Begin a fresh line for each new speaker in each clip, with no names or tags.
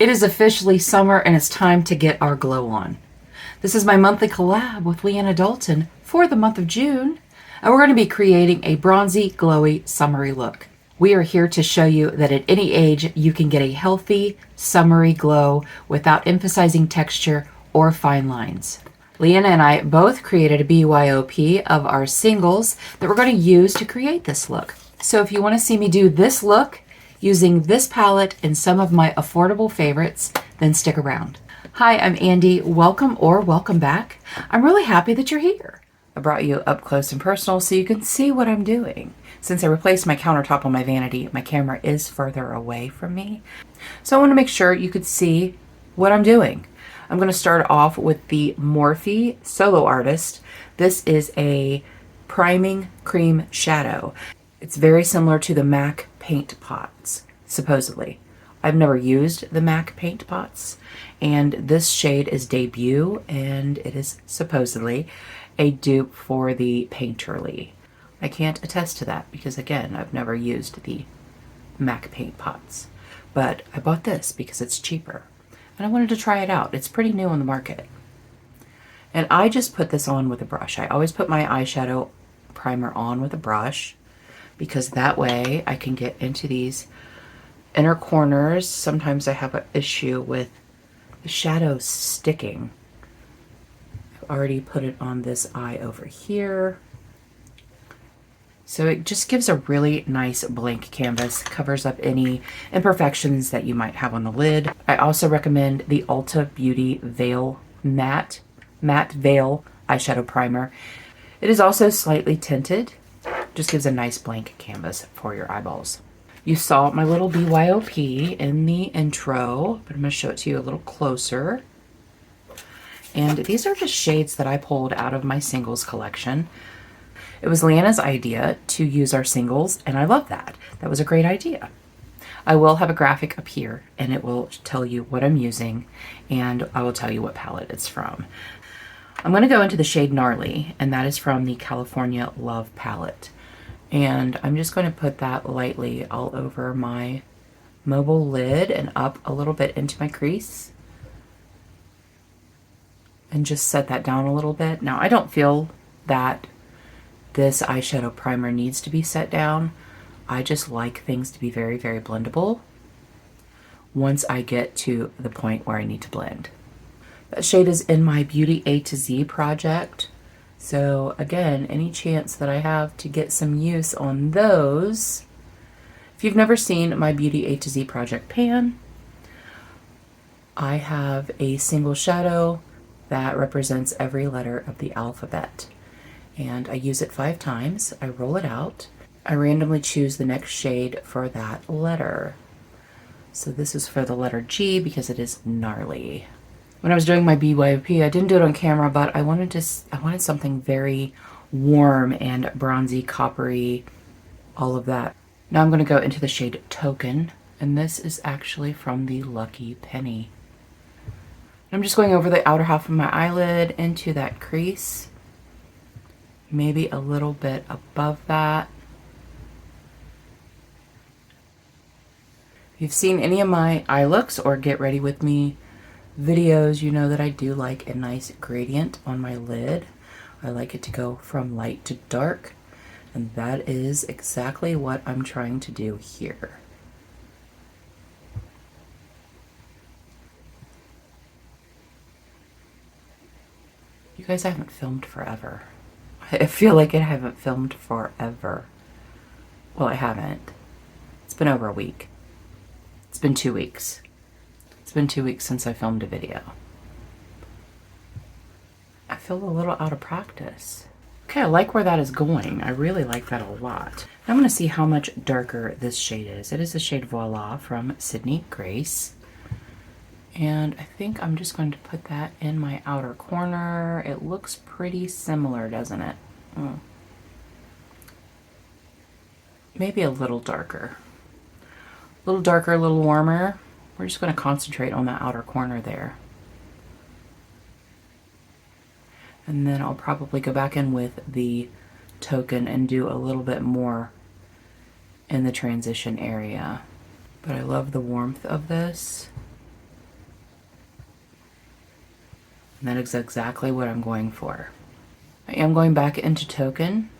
It is officially summer and it's time to get our glow on. This is my monthly collab with Leanna Dalton for the month of June, and we're going to be creating a bronzy, glowy, summery look. We are here to show you that at any age you can get a healthy, summery glow without emphasizing texture or fine lines. Leanna and I both created a BYOP of our singles that we're going to use to create this look. So if you want to see me do this look using this palette and some of my affordable favorites, then stick around. Hi, I'm Andi. Welcome or welcome back. I'm really happy that you're here. I brought you up close and personal so you can see what I'm doing. Since I replaced my countertop on my vanity, my camera is further away from me. So I want to make sure you could see what I'm doing. I'm going to start off with the Morphe Solo Artist. This is a priming cream shadow. It's very similar to the MAC paint pots, supposedly. I've never used the MAC paint pots, and this shade is Debut, and it is supposedly a dupe for the Painterly. I can't attest to that because, again, I've never used the MAC paint pots, but I bought this because it's cheaper, and I wanted to try it out. It's pretty new on the market. And I just put this on with a brush. I always put my eyeshadow primer on with a brush, because that way I can get into these inner corners. Sometimes I have an issue with the shadows sticking. I've already put it on this eye over here. So it just gives a really nice blank canvas, covers up any imperfections that you might have on the lid. I also recommend the Ulta Beauty Veil Matte Veil Eyeshadow Primer. It is also slightly tinted. Just gives a nice blank canvas for your eyeballs. You saw my little BYOP in the intro, but I'm going to show it to you a little closer. And these are just shades that I pulled out of my singles collection. It was Leanna's idea to use our singles, and I love that. That was a great idea. I will have a graphic up here, and it will tell you what I'm using, and I will tell you what palette it's from. I'm going to go into the shade Gnarly, and that is from the California Love palette. And I'm just going to put that lightly all over my mobile lid and up a little bit into my crease. And just set that down a little bit. Now, I don't feel that this eyeshadow primer needs to be set down. I just like things to be very, very blendable once I get to the point where I need to blend. That shade is in my Beauty A to Z project. So again, any chance that I have to get some use on those. If you've never seen my Beauty A to Z project pan, I have a single shadow that represents every letter of the alphabet. And I use it 5 times. I roll it out. I randomly choose the next shade for that letter. So this is for the letter G because it is Gnarly. When I was doing my BYOP, I didn't do it on camera, but I wanted something very warm and bronzy, coppery, all of that. Now I'm going to go into the shade Token, and this is actually from the Lucky Penny. I'm just going over the outer half of my eyelid into that crease, maybe a little bit above that. If you've seen any of my eye looks or Get Ready With Me videos, you know that I do like a nice gradient on my lid. I like it to go from light to dark, and that is exactly what I'm trying to do here. You guys, I haven't filmed forever. I feel like I haven't filmed forever. Well, I haven't. It's been over a week. It's been 2 weeks. It's been 2 weeks since I filmed a video. I feel a little out of practice. Okay, I like where that is going. I really like that a lot. I'm going to see how much darker this shade is. It is the shade Voila from Sydney Grace. And I think I'm just going to put that in my outer corner. It looks pretty similar, doesn't it? Maybe a little darker. A little darker, a little warmer. We're just going to concentrate on the outer corner there. And then I'll probably go back in with the Token and do a little bit more in the transition area. But I love the warmth of this. And that is exactly what I'm going for. I am going back into token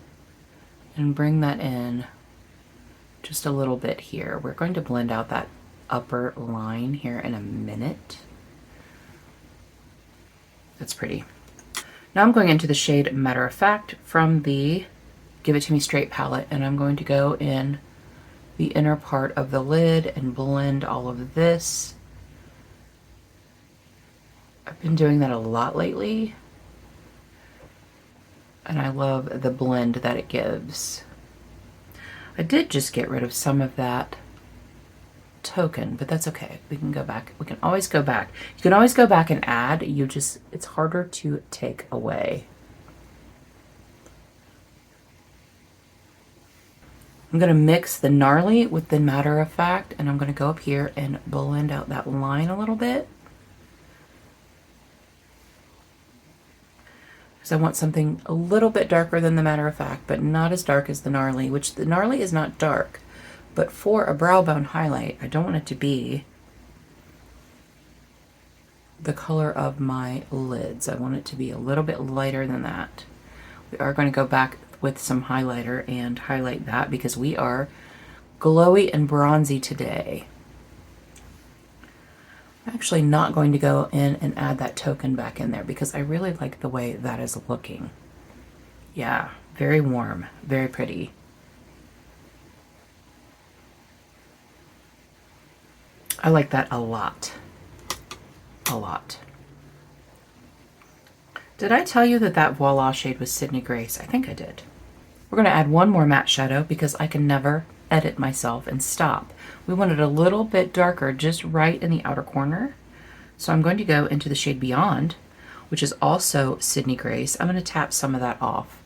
and bring that in just a little bit here. We're going to blend out that upper line here in a minute. That's pretty. Now I'm going into the shade Matter of Fact from the Give It To Me Straight palette, and I'm going to go in the inner part of the lid and blend all of this. I've been doing that a lot lately, and I love the blend that it gives. I did just get rid of some of that token, but that's okay. We can go back. We can always go back. You can always go back and add. It's harder to take away. I'm going to mix the gnarly with the Matter of Fact, and I'm going to go up here and blend out that line a little bit. Because I want something a little bit darker than the Matter of Fact, but not as dark as the gnarly, which the gnarly is not dark. But for a brow bone highlight, I don't want it to be the color of my lids. I want it to be a little bit lighter than that. We are going to go back with some highlighter and highlight that because we are glowy and bronzy today. I'm actually not going to go in and add that token back in there because I really like the way that is looking. Yeah, very warm, very pretty. I like that a lot. A lot. Did I tell you that that Voila shade was Sydney Grace? I think I did. We're going to add one more matte shadow because I can never edit myself and stop. We want it a little bit darker, just right in the outer corner. So I'm going to go into the shade Beyond, which is also Sydney Grace. I'm going to tap some of that off.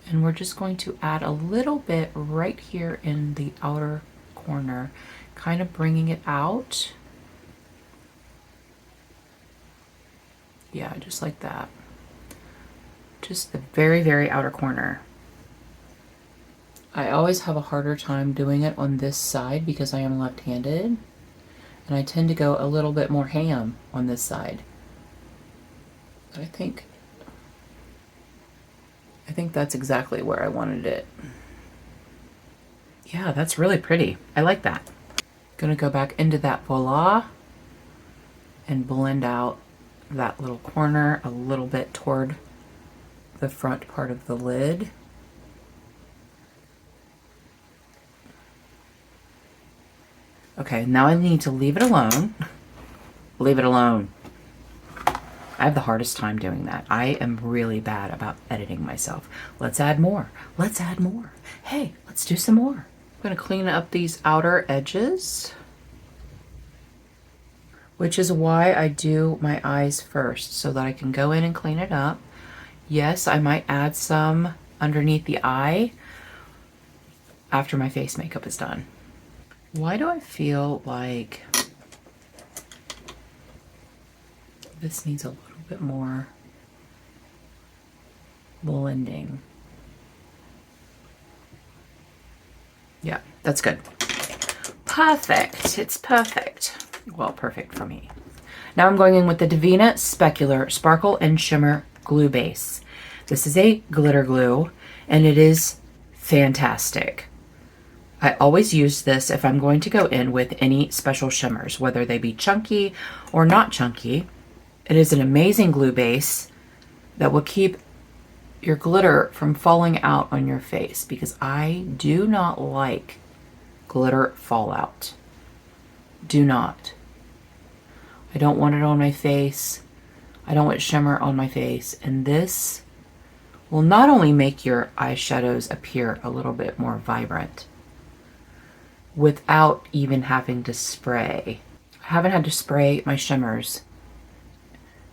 And we're just going to add a little bit right here in the outer corner, kind of bringing it out. Yeah, just like that. Just the very, very outer corner. I always have a harder time doing it on this side because I am left-handed, and I tend to go a little bit more ham on this side. But I think that's exactly where I wanted it. Yeah, that's really pretty. I like that. Gonna go back into that Voila and blend out that little corner a little bit toward the front part of the lid. Okay, now I need to leave it alone. Leave it alone. I have the hardest time doing that. I am really bad about editing myself. Let's add more. Let's add more. Hey, let's do some more. I'm going to clean up these outer edges, which is why I do my eyes first, so that I can go in and clean it up. Yes, I might add some underneath the eye after my face makeup is done. Why do I feel like this needs a little bit more blending? Yeah, that's good. Perfect. It's perfect. Well, perfect for me. Now I'm going in with the Divina Specular Sparkle and Shimmer Glue Base. This is a glitter glue, and it is fantastic. I always use this if I'm going to go in with any special shimmers, whether they be chunky or not chunky. It is an amazing glue base that will keep your glitter from falling out on your face, because I do not like glitter fallout. Do not. I don't want it on my face. I don't want shimmer on my face. And this will not only make your eyeshadows appear a little bit more vibrant without even having to spray. I haven't had to spray my shimmers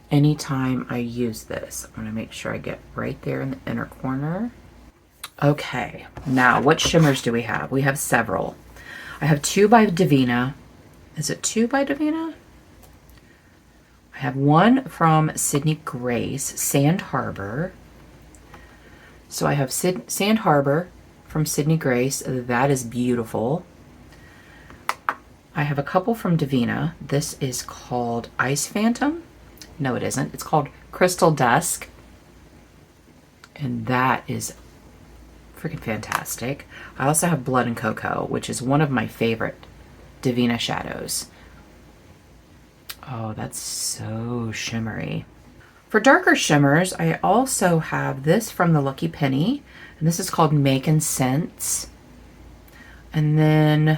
anytime I use this. I'm going to make sure I get right there in the inner corner. Okay, now what shimmers do we have? We have several. I have two by Divina. Is it two by Divina? I have one from Sydney Grace, Sand Harbor. So I have Sand Harbor from Sydney Grace. That is beautiful. I have a couple from Divina. This is called Ice Phantom No, it isn't. It's called Crystal Dusk. And that is freaking fantastic. I also have Blood and Cocoa, which is one of my favorite Divina shadows. Oh, that's so shimmery. For darker shimmers, I also have this from the Lucky Penny, and this is called Making Sense. And then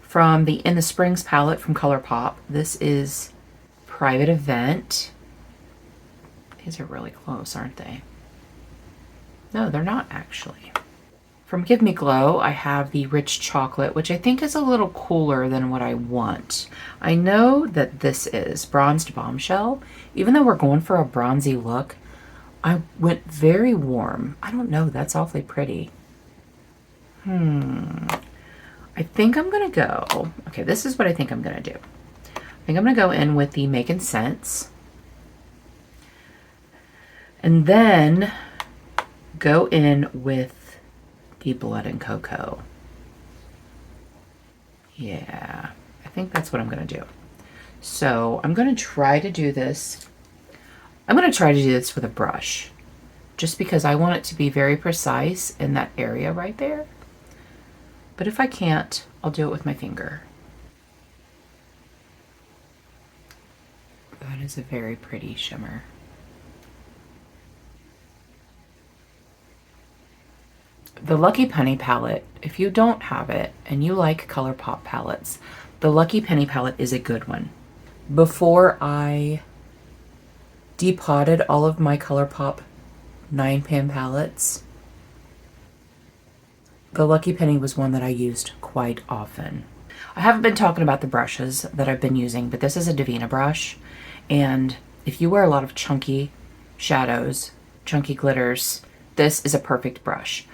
from the In the Springs palette from ColourPop, this is Private Event. These are really close, aren't they? No, they're not actually. From Give Me Glow, I have the Rich Chocolate, which I think is a little cooler than what I want. I know that this is Bronzed Bombshell. Even though we're going for a bronzy look, I went very warm. I don't know, that's awfully pretty. I think I'm gonna go, okay, this is what I think I'm gonna do. I think I'm gonna go in with the Making Sense. And then go in with the Blood and Cocoa. Yeah, I think that's what I'm gonna do. So I'm gonna try to do this. I'm gonna try to do this with a brush, just because I want it to be very precise in that area right there. But if I can't, I'll do it with my finger. That is a very pretty shimmer. The Lucky Penny palette, if you don't have it and you like ColourPop palettes, the Lucky Penny palette is a good one. Before I depotted all of my ColourPop 9-pan palettes, the Lucky Penny was one that I used quite often. I haven't been talking about the brushes that I've been using, but this is a Divina brush. And if you wear a lot of chunky shadows, chunky glitters, this is a perfect brush.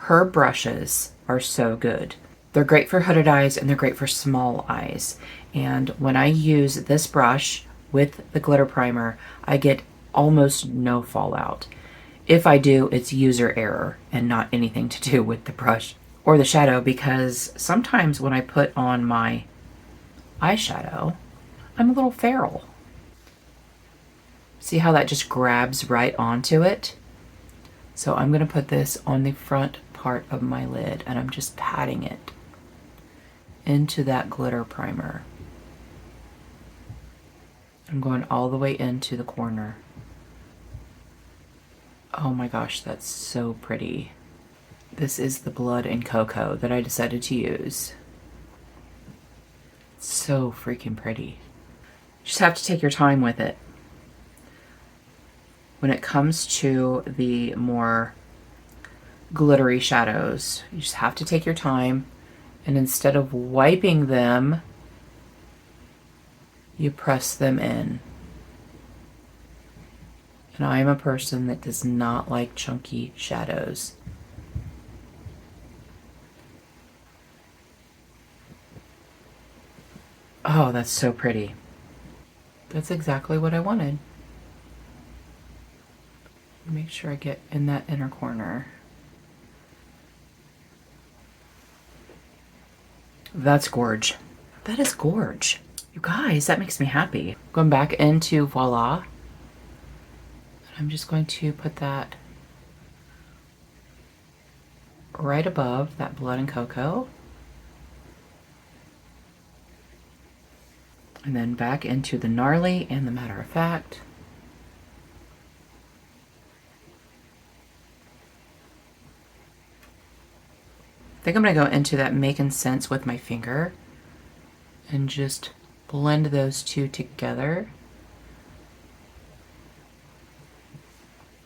Her brushes are so good. They're great for hooded eyes and they're great for small eyes. And when I use this brush with the glitter primer, I get almost no fallout. If I do, it's user error and not anything to do with the brush or the shadow, because sometimes when I put on my eyeshadow, I'm a little feral. See how that just grabs right onto it? So I'm going to put this on the front part of my lid and I'm just patting it into that glitter primer. I'm going all the way into the corner. Oh my gosh, that's so pretty. This is the Blood and Cocoa that I decided to use. It's so freaking pretty. Just have to take your time with it. When it comes to the more glittery shadows, you just have to take your time, and instead of wiping them, you press them in. And I am a person that does not like chunky shadows. Oh, that's so pretty. That's exactly what I wanted. Make sure I get in that inner corner. That's gorge. That is gorge. You guys, that makes me happy. Going back into Voila. I'm just going to put that right above that Blood and Cocoa. And then back into the Gnarly and the Matter of Fact. I think I'm going to go into that Making Sense with my finger and just blend those two together.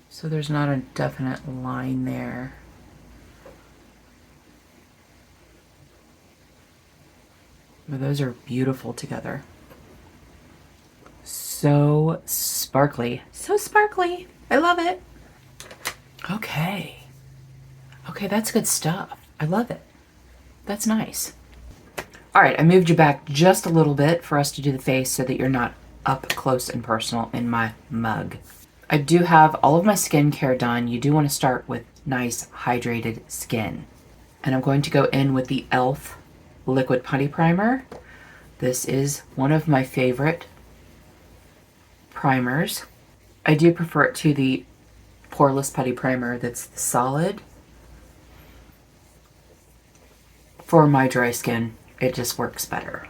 So there's not a definite line there. But those are beautiful together. So sparkly. So sparkly. I love it. Okay. Okay, that's good stuff. I love it. That's nice. All right, I moved you back just a little bit for us to do the face so that you're not up close and personal in my mug. I do have all of my skincare done. You do want to start with nice hydrated skin. And I'm going to go in with the e.l.f. Liquid Putty Primer. This is one of my favorite primers. I do prefer it to the Poreless Putty Primer that's solid. For my dry skin, it just works better.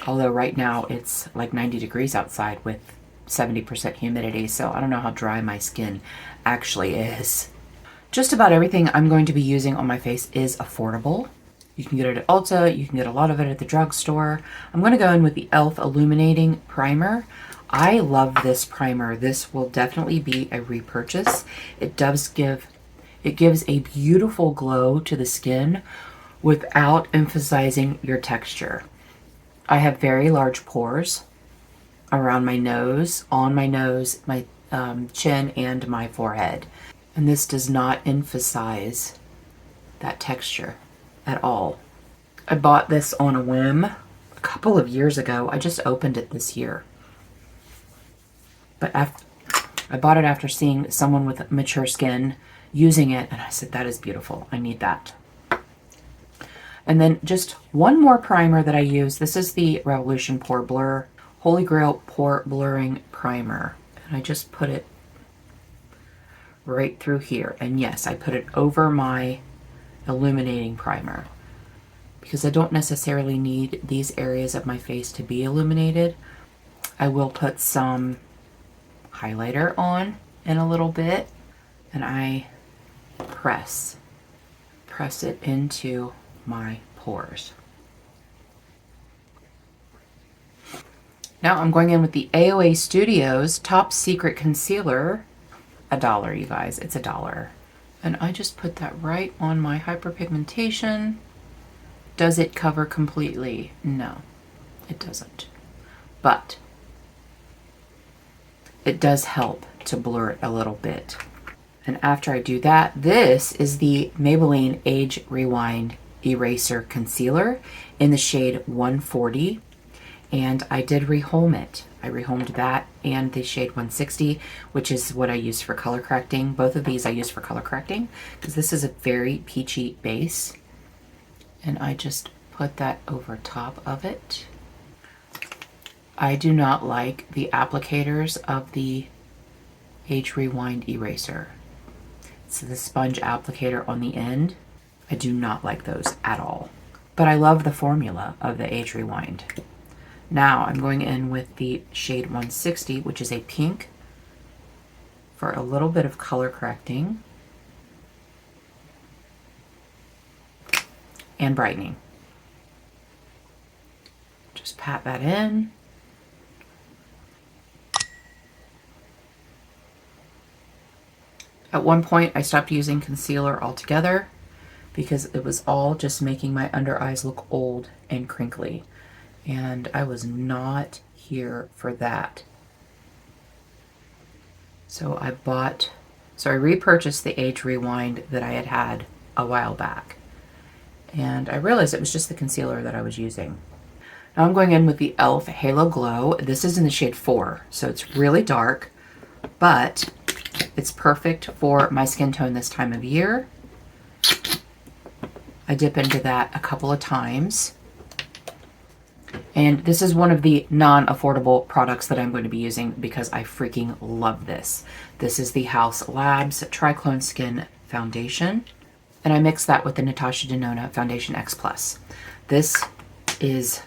Although right now it's like 90 degrees outside with 70% humidity, so I don't know how dry my skin actually is. Just about everything I'm going to be using on my face is affordable. You can get it at Ulta, you can get a lot of it at the drugstore. I'm going to go in with the e.l.f. Illuminating Primer. I love this primer. This will definitely be a repurchase. It gives a beautiful glow to the skin without emphasizing your texture. I have very large pores around my nose, on my nose, my chin, and my forehead. And this does not emphasize that texture at all. I bought this on a whim a couple of years ago. I just opened it this year. But I bought it after seeing someone with mature skin using it, and I said, that is beautiful. I need that. And then just one more primer that I use. This is the Revolution Pore Blur Holy Grail Pore Blurring Primer. And I just put it right through here. And yes, I put it over my illuminating primer because I don't necessarily need these areas of my face to be illuminated. I will put some highlighter on in a little bit, and I press it into my pores. Now I'm going in with the AOA Studios Top Secret Concealer. $1, you guys, it's $1. And I just put that right on my hyperpigmentation. Does it cover completely? No, it doesn't. But it does help to blur it a little bit. And after I do that, this is the Maybelline Age Rewind Eraser Concealer in the shade 140. And I did rehome it. I rehomed that and the shade 160, which is what I use for color correcting. Both of these I use for color correcting because this is a very peachy base. And I just put that over top of it. I do not like the applicators of the Age Rewind Eraser. It's the sponge applicator on the end. I do not like those at all. But I love the formula of the Age Rewind. Now I'm going in with the shade 160, which is a pink, for a little bit of color correcting and brightening. Just pat that in. At one point, I stopped using concealer altogether because it was all just making my under eyes look old and crinkly. And I was not here for that. So I repurchased the Age Rewind that I had a while back. And I realized it was just the concealer that I was using. Now I'm going in with the e.l.f. Halo Glow. This is in the shade 4, so it's really dark, but it's perfect for my skin tone this time of year. I dip into that a couple of times. And this is one of the non-affordable products that I'm going to be using because I freaking love this. This is the House Labs Triclone Skin Foundation. And I mix that with the Natasha Denona Foundation X Plus. This is,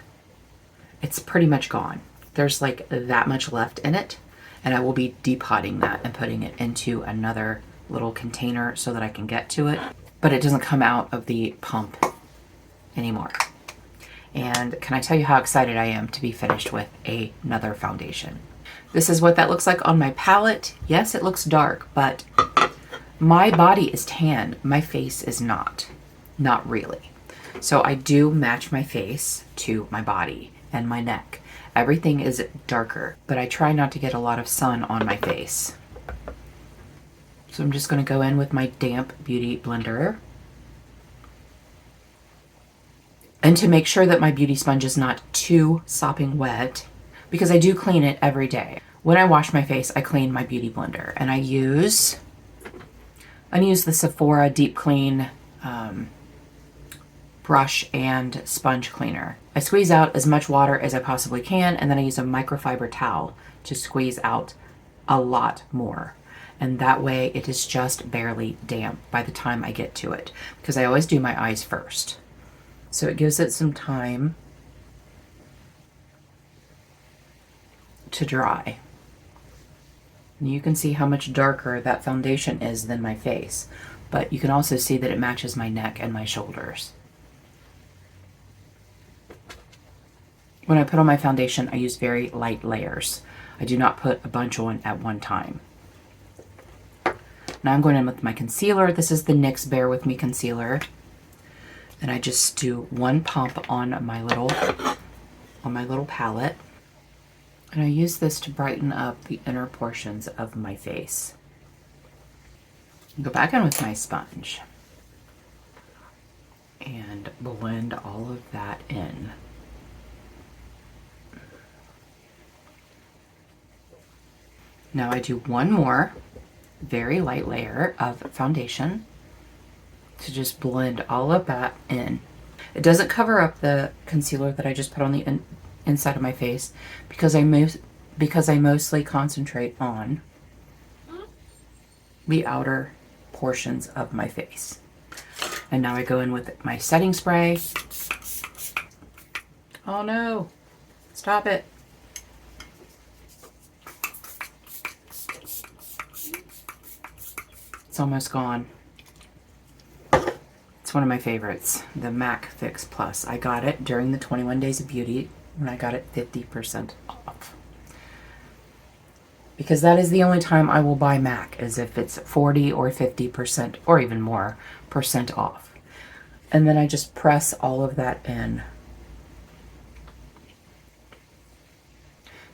it's pretty much gone. There's like that much left in it. And I will be depotting that and putting it into another little container so that I can get to it. But it doesn't come out of the pump anymore. And can I tell you how excited I am to be finished with another foundation? This is what that looks like on my palette. Yes, it looks dark, but my body is tan. My face is not. Not really. So I do match my face to my body and my neck. Everything is darker, but I try not to get a lot of sun on my face. So I'm just going to go in with my damp beauty blender. And to make sure that my beauty sponge is not too sopping wet, because I do clean it every day. When I wash my face, I clean my beauty blender, and I use the Sephora Deep Clean brush and sponge cleaner. I squeeze out as much water as I possibly can, and then I use a microfiber towel to squeeze out a lot more. And that way it is just barely damp by the time I get to it, because I always do my eyes first. So it gives it some time to dry. And you can see how much darker that foundation is than my face, but you can also see that it matches my neck and my shoulders. When I put on my foundation, I use very light layers. I do not put a bunch on at one time. Now I'm going in with my concealer. This is the NYX Bear With Me concealer. And I just do one pump on my little palette. And I use this to brighten up the inner portions of my face. Go back in with my sponge and blend all of that in. Now I do one more very light layer of foundation to just blend all of that in. It doesn't cover up the concealer that I just put on the inside of my face because I mostly concentrate on the outer portions of my face. And now I go in with my setting spray. Oh no, stop it. It's almost gone. It's one of my favorites, the MAC Fix Plus. I got it during the 21 Days of Beauty when I got it 50% off. Because that is the only time I will buy MAC, is if it's 40 or 50% or even more % off. And then I just press all of that in.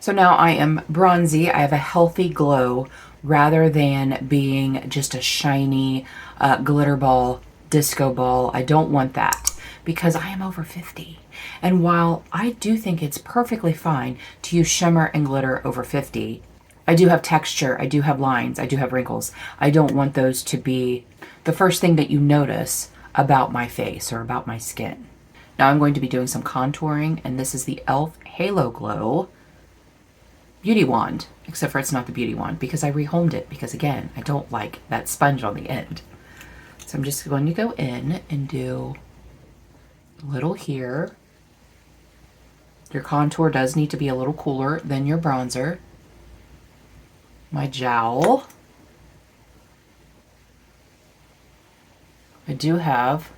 So now I am bronzy. I have a healthy glow rather than being just a shiny glitter ball, disco ball. I don't want that because I am over 50. And while I do think it's perfectly fine to use shimmer and glitter over 50, I do have texture, I do have lines, I do have wrinkles. I don't want those to be the first thing that you notice about my face or about my skin. Now I'm going to be doing some contouring, and this is the e.l.f. Halo Glow Beauty Wand, except for it's not the Beauty Wand because I rehomed it because, again, I don't like that sponge on the end. So I'm just going to go in and do a little here. Your contour does need to be a little cooler than your bronzer. My jowl. I do have,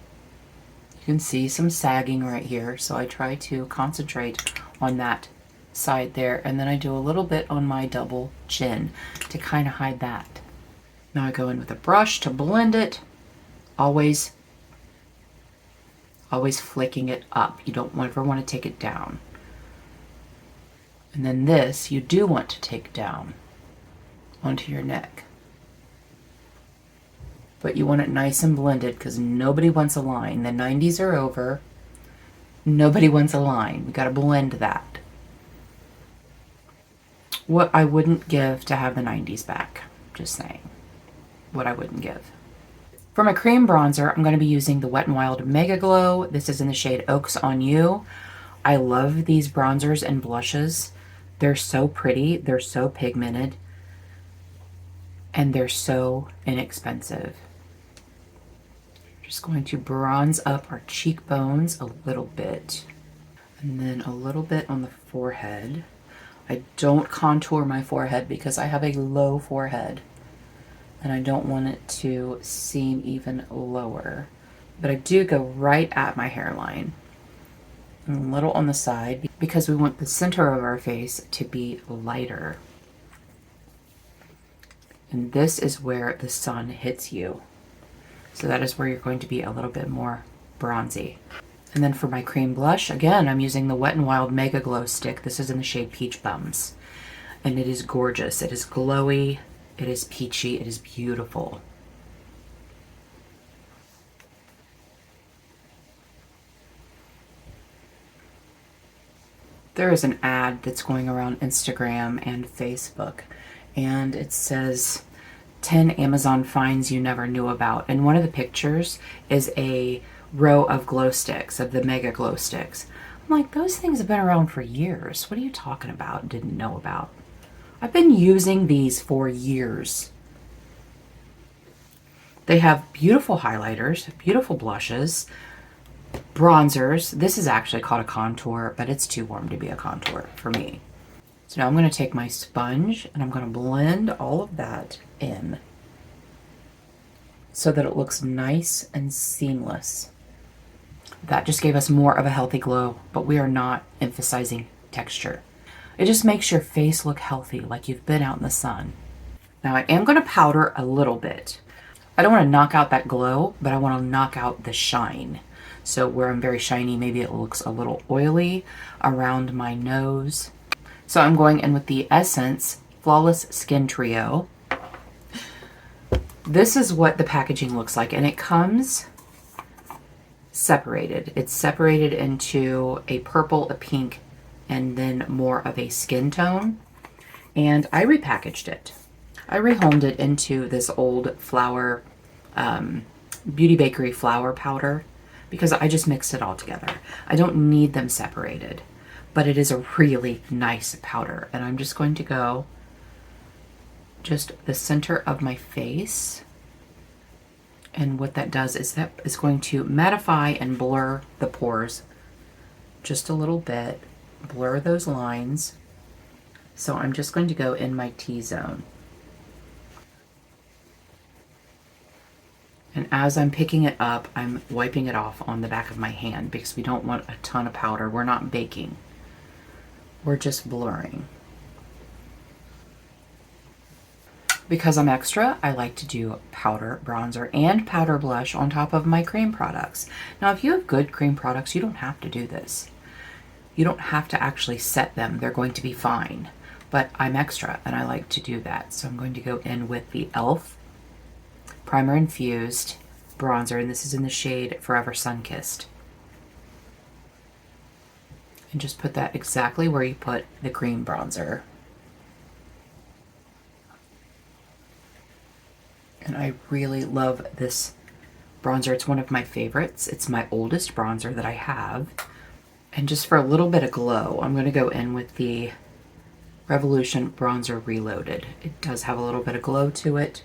you can see some sagging right here, so I try to concentrate on that side there, and then I do a little bit on my double chin to kind of hide that. Now I go in with a brush to blend it, always flicking it up. You don't ever want to take it down. And then this you do want to take down onto your neck. But you want it nice and blended because nobody wants a line. The 90s are over. Nobody wants a line. We got to blend that. What I wouldn't give to have the 90s back. Just saying. What I wouldn't give. For my cream bronzer, I'm going to be using the Wet n Wild Mega Glow. This is in the shade Oaks on You. I love these bronzers and blushes. They're so pretty. They're so pigmented. And they're so inexpensive. Just going to bronze up our cheekbones a little bit. And then a little bit on the forehead. I don't contour my forehead because I have a low forehead. And I don't want it to seem even lower. But I do go right at my hairline. And a little on the side because we want the center of our face to be lighter. And this is where the sun hits you. So that is where you're going to be a little bit more bronzy. And then for my cream blush, again, I'm using the Wet n Wild Mega Glow Stick. This is in the shade Peach Bums. And it is gorgeous. It is glowy. It is peachy. It is beautiful. There is an ad that's going around Instagram and Facebook, and it says 10 Amazon finds you never knew about. And one of the pictures is a row of glow sticks, of the Mega Glow Sticks. I'm like, those things have been around for years. What are you talking about? Didn't know about. I've been using these for years. They have beautiful highlighters, beautiful blushes, bronzers. This is actually called a contour, but it's too warm to be a contour for me. So now I'm going to take my sponge and I'm going to blend all of that in so that it looks nice and seamless. That just gave us more of a healthy glow, but we are not emphasizing texture. It just makes your face look healthy, like you've been out in the sun. Now I am going to powder a little bit. I don't want to knock out that glow, but I want to knock out the shine. So where I'm very shiny, maybe it looks a little oily around my nose. So I'm going in with the Essence Flawless Skin Trio. This is what the packaging looks like, and it comes separated. It's separated into a purple, a pink, and then more of a skin tone. And I repackaged it. I rehomed it into this old flower, Beauty Bakery flour powder, because I just mixed it all together. I don't need them separated, but it is a really nice powder. And I'm just going to go just the center of my face. And what that does is that is going to mattify and blur the pores just a little bit, blur those lines. So I'm just going to go in my T-zone. And as I'm picking it up, I'm wiping it off on the back of my hand because we don't want a ton of powder. We're not baking. We're just blurring. Because I'm extra, I like to do powder, bronzer, and powder blush on top of my cream products. Now, if you have good cream products, you don't have to do this. You don't have to actually set them. They're going to be fine. But I'm extra, and I like to do that. So I'm going to go in with the e.l.f. Primer Infused Bronzer, and this is in the shade Forever Sun-Kissed. And just put that exactly where you put the cream bronzer. And I really love this bronzer. It's one of my favorites. It's my oldest bronzer that I have. And just for a little bit of glow, I'm going to go in with the Revolution Bronzer Reloaded. It does have a little bit of glow to it.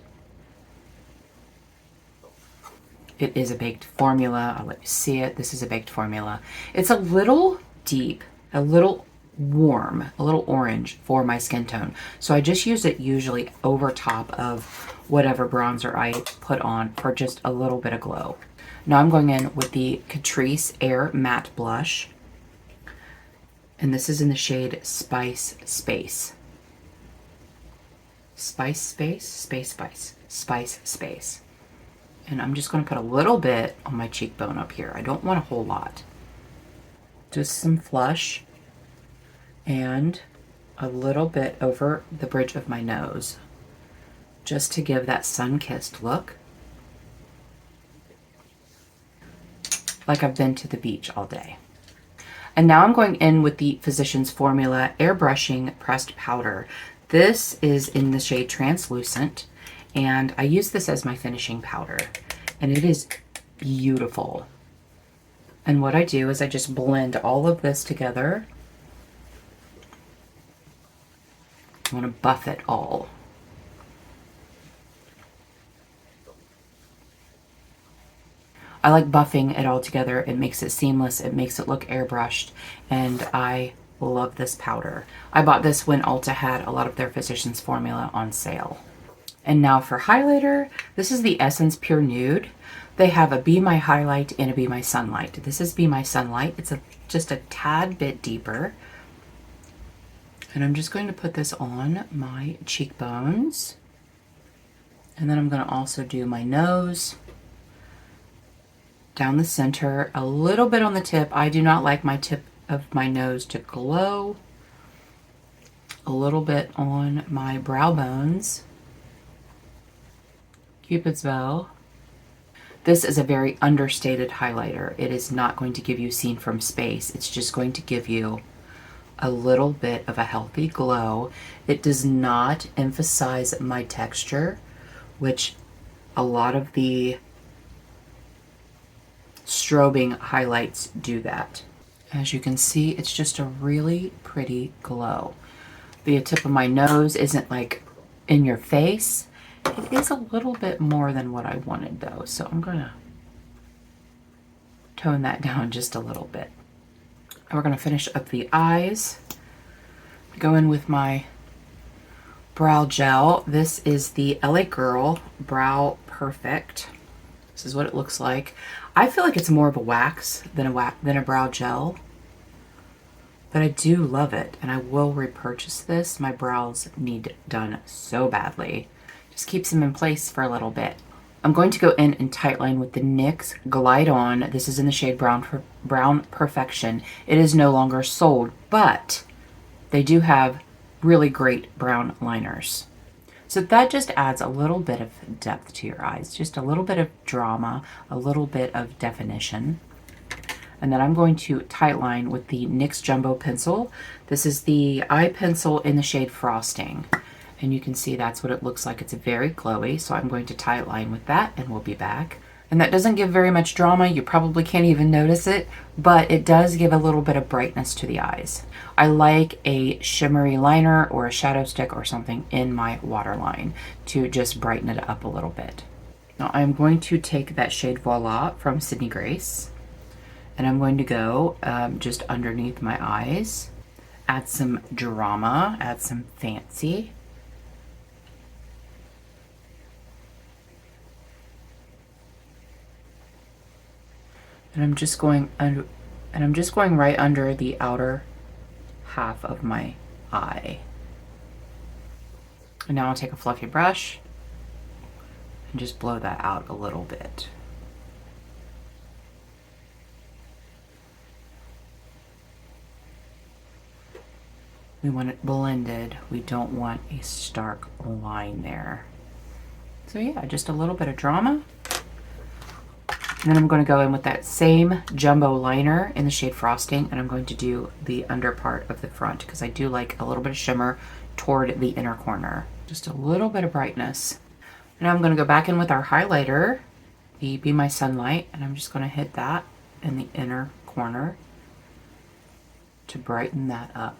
It is a baked formula. I'll let you see it. This is a baked formula. It's a little deep, a little warm, a little orange for my skin tone. So I just use it usually over top of whatever bronzer I put on for just a little bit of glow. Now I'm going in with the Catrice Air Matte Blush. And this is in the shade Spice Space. Spice Space? Space Spice. Spice Space. And I'm just going to put a little bit on my cheekbone up here. I don't want a whole lot. Just some flush. And a little bit over the bridge of my nose, just to give that sun-kissed look, like I've been to the beach all day. And now I'm going in with the Physicians Formula Airbrushing Pressed Powder. This is in the shade Translucent, and I use this as my finishing powder, and it is beautiful. And what I do is I just blend all of this together. I want to buff it all. I like buffing it all together. It makes it seamless. It makes it look airbrushed. And I love this powder. I bought this when Ulta had a lot of their Physicians Formula on sale. And now for highlighter, this is the Essence Pure Nude. They have a Be My Highlight and a Be My Sunlight. This is Be My Sunlight. It's just a tad bit deeper. And I'm just going to put this on my cheekbones. And then I'm going to also do my nose, down the center, a little bit on the tip. I do not like my tip of my nose to glow. A little bit on my brow bones. Cupid's bow. This is a very understated highlighter. It is not going to give you seen from space. It's just going to give you a little bit of a healthy glow. It does not emphasize my texture, which a lot of the strobing highlights do that. As you can see, it's just a really pretty glow. The tip of my nose isn't like in your face. It is a little bit more than what I wanted though, so I'm gonna tone that down just a little bit. And we're gonna finish up the eyes. Go in with my brow gel. This is the LA Girl Brow Perfect. This is what it looks like. I feel like it's more of a wax than a brow gel, but I do love it, and I will repurchase this. My brows need done so badly. Just keeps them in place for a little bit. I'm going to go in and tightline with the NYX Glide On. This is in the shade Brown Perfection. It is no longer sold, but they do have really great brown liners. So that just adds a little bit of depth to your eyes, just a little bit of drama, a little bit of definition. And then I'm going to tightline with the NYX Jumbo Pencil. This is the eye pencil in the shade Frosting. And you can see that's what it looks like. It's very glowy, so I'm going to tightline with that, and we'll be back. And that doesn't give very much drama. You probably can't even notice it, but it does give a little bit of brightness to the eyes. I like a shimmery liner or a shadow stick or something in my waterline to just brighten it up a little bit. Now I'm going to take that shade Voila from Sydney Grace, and I'm going to go just underneath my eyes, add some drama, add some fancy. And I'm just going right under the outer half of my eye. And now I'll take a fluffy brush and just blow that out a little bit. We want it blended. We don't want a stark line there. So yeah, just a little bit of drama. And then I'm going to go in with that same jumbo liner in the shade Frosting, and I'm going to do the under part of the front because I do like a little bit of shimmer toward the inner corner. Just a little bit of brightness. Now I'm going to go back in with our highlighter, the Be My Sunlight, and I'm just going to hit that in the inner corner to brighten that up.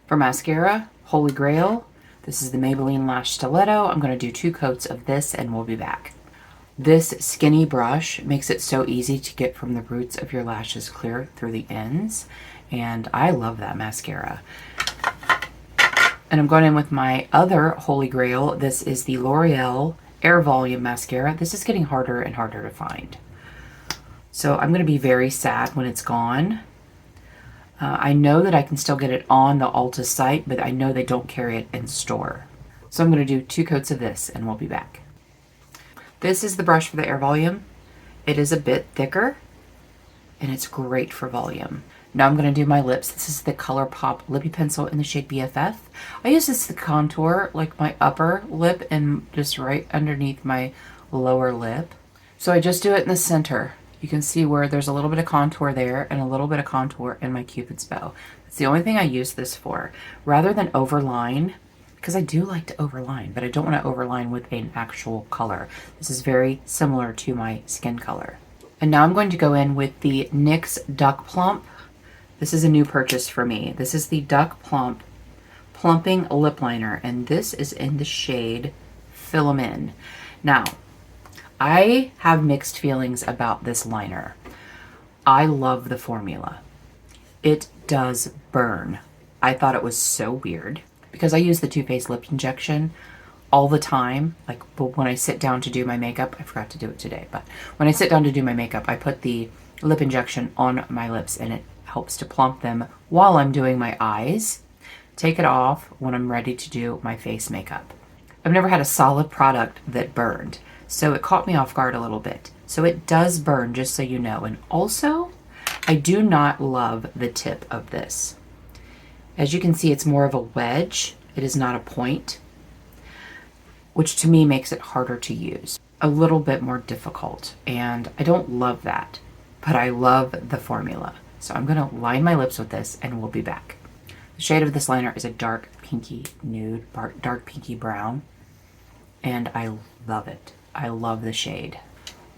For mascara, Holy Grail. This is the Maybelline Lash Stiletto. I'm going to do 2 coats of this and we'll be back. This skinny brush makes it so easy to get from the roots of your lashes clear through the ends. And I love that mascara. And I'm going in with my other Holy Grail. This is the L'Oreal Air Volume Mascara. This is getting harder and harder to find. So I'm going to be very sad when it's gone. I know that I can still get it on the Ulta site, but I know they don't carry it in store. So I'm going to do 2 coats of this and we'll be back. This is the brush for the Air Volume. It is a bit thicker and it's great for volume. Now I'm going to do my lips. This is the ColourPop Lippy Pencil in the shade BFF. I use this to contour like my upper lip and just right underneath my lower lip. So I just do it in the center. You can see where there's a little bit of contour there and a little bit of contour in my Cupid's bow. It's the only thing I use this for. Rather than overline, because I do like to overline, but I don't want to overline with an actual color. This is very similar to my skin color. And now I'm going to go in with the NYX Duck Plump. This is a new purchase for me. This is the Duck Plump Plumping Lip Liner, and this is in the shade Fill 'Em In. Now, I have mixed feelings about this liner. I love the formula. It does burn. I thought it was so weird because I use the Too Faced lip injection all the time. Like when I sit down to do my makeup, I forgot to do it today, but when I sit down to do my makeup, I put the lip injection on my lips and it helps to plump them while I'm doing my eyes. Take it off when I'm ready to do my face makeup. I've never had a solid product that burned. So it caught me off guard a little bit. So it does burn, just so you know. And also, I do not love the tip of this. As you can see, it's more of a wedge. It is not a point, which to me makes it harder to use. A little bit more difficult. And I don't love that, but I love the formula. So I'm gonna line my lips with this and we'll be back. The shade of this liner is a dark pinky nude, dark pinky brown. and I love it. I love the shade.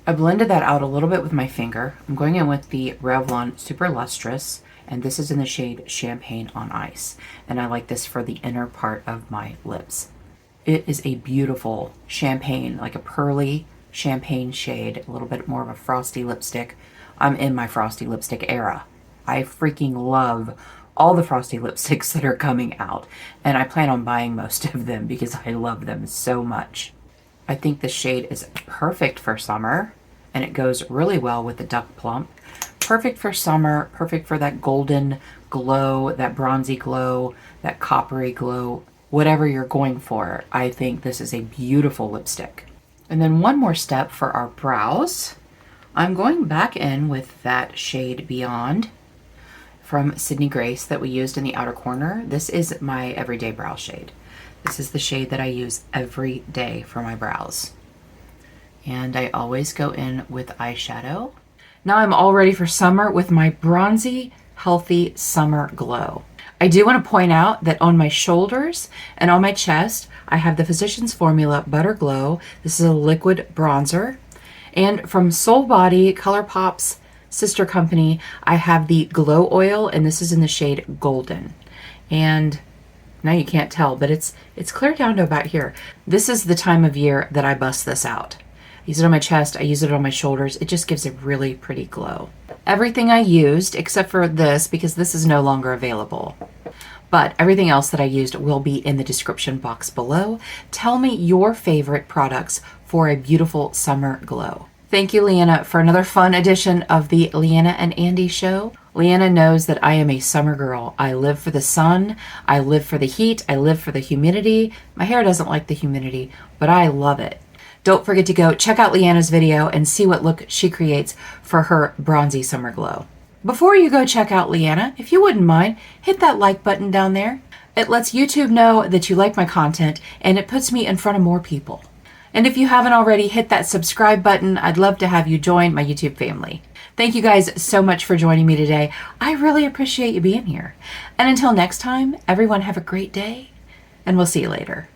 I blended that out a little bit with my finger. I'm going in with the Revlon Super Lustrous, and this is in the shade Champagne on Ice. And I like this for the inner part of my lips. It is a beautiful champagne, like a pearly champagne shade, a little bit more of a frosty lipstick. I'm in my frosty lipstick era. I freaking love all the frosty lipsticks that are coming out, and I plan on buying most of them because I love them so much. I think the shade is perfect for summer, and it goes really well with the Duck Plump. Perfect for summer, perfect for that golden glow, that bronzy glow, that coppery glow, whatever you're going for. I think this is a beautiful lipstick. And then one more step for our brows. I'm going back in with that shade Beyond from Sydney Grace that we used in the outer corner. This is my everyday brow shade. This is the shade that I use every day for my brows. And I always go in with eyeshadow. Now I'm all ready for summer with my Bronzy Healthy Summer Glow. I do want to point out that on my shoulders and on my chest, I have the Physicians Formula Butter Glow. This is a liquid bronzer. And from Soul Body ColourPop's sister company, I have the Glow Oil, and this is in the shade Golden. And now you can't tell, but it's clear down to about here. This is the time of year that I bust this out. I use it on my chest, I use it on my shoulders. It just gives a really pretty glow. Everything I used, except for this, because this is no longer available, but everything else that I used will be in the description box below. Tell me your favorite products for a beautiful summer glow. Thank you, Leanna, for another fun edition of the Leanna and Andi show. Leanna knows that I am a summer girl. I live for the sun, I live for the heat, I live for the humidity. My hair doesn't like the humidity, but I love it. Don't forget to go check out Leanna's video and see what look she creates for her bronzy summer glow. Before you go check out Leanna, if you wouldn't mind, hit that like button down there. It lets YouTube know that you like my content, and it puts me in front of more people. And if you haven't already, hit that subscribe button. I'd love to have you join my YouTube family. Thank you guys so much for joining me today. I really appreciate you being here. And until next time, everyone have a great day, and we'll see you later.